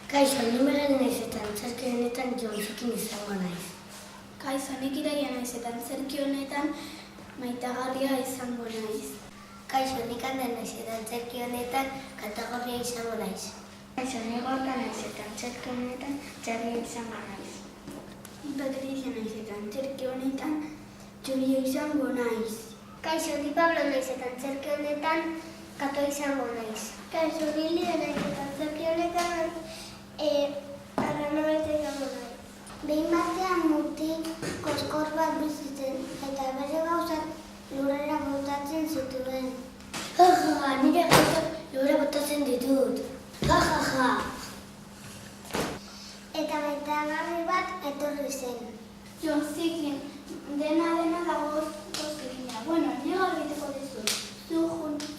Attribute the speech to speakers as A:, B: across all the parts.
A: Kaixo, ni Miguel naiz eta antzerki honetan Jonsukin izango naiz.
B: Kaixo, nik Iraia naiz eta antzerki honetan Maitagarria izango naiz.
A: Kaixo, nik Ander naiz eta antzerki honetan Katagorria izango naiz.
C: Kaixo, ni Gorka naiz eta antzerki honetan Txarria izango naiz.
B: Ni Patricia naiz eta antzerki honetan Txuria izango naiz.
C: Kaixo, ni Pablo naiz eta antzerki honetan Kato izango naiz.
B: Kaixo, ni Lidia naiz eta antzerki honetan Arranoa izango naiz.
C: Behin batean mutik koskor bat bizitzen eta bere gauzak lurrera botatzen zituen.
A: Ja, nire gauzak lurrera botatzen ditut. Ja.
C: Eta Maitagarri bat etorri zen.
B: Jonsukin, dena dago gozikina. Bueno, ni garbituko dizut. Zu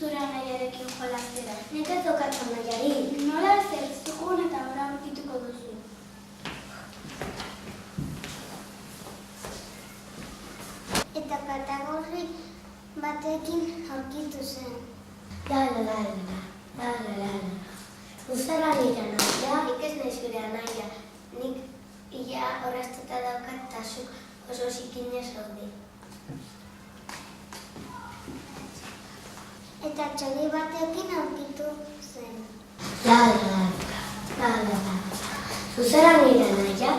B: zure anaiarekin jolastera.
A: Nik ez dokatzen nahiarik.
B: Nola zer, zugun eta ora aurkituko duzu.
C: Eta Katagorri batekin aurkitu zen.
A: La. Uzara nire anaia, nik ez nahi zure anaia. Nik ia horraztuta daukat eta zuk oso zikinez zaude.
C: Eta txori batekin aurkitu zen.
A: La. Uzara nire anaia,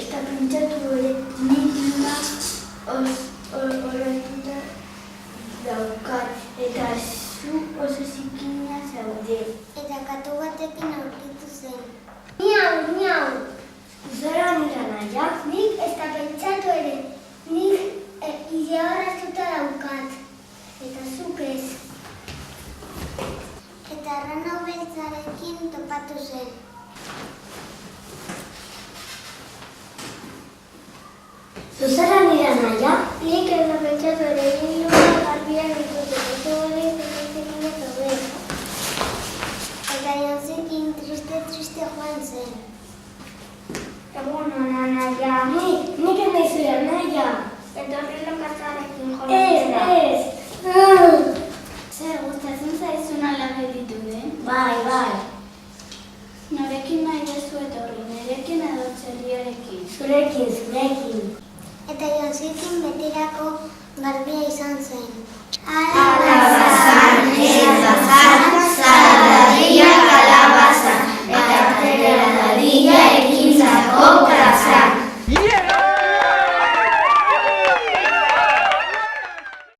B: Eta pentsatu hori nina horretuta daukat eta zu oso zikina zaude.
C: Eta katu batekin aurkitu zen.
A: Miau. Uzara nire anaia,
C: Nik ez da pentsatu ere, nik ia horraztuta daukat. Eta zuk ez. Eta arrano beltzarekin topatu zen.
A: Uzara nire anaia,
C: Nik ez da pentsatu ere, nik lurra garbian dituzeko, zu hori zekin zaude. Eta Jonsukin triste joan zen.
B: Egun hona naia.
A: nik ez nahi zure anaia.
B: Eta horrela katzarekin
A: Ez.
B: Zer, gustatzen zaizuna lan egitude?
A: Bai.
B: Norekin nahi dezu etorri, nerekin edo txerriarekin?
A: Zurekin.
C: Eta Jonsukin betirako garbia izan zen.
A: Ala,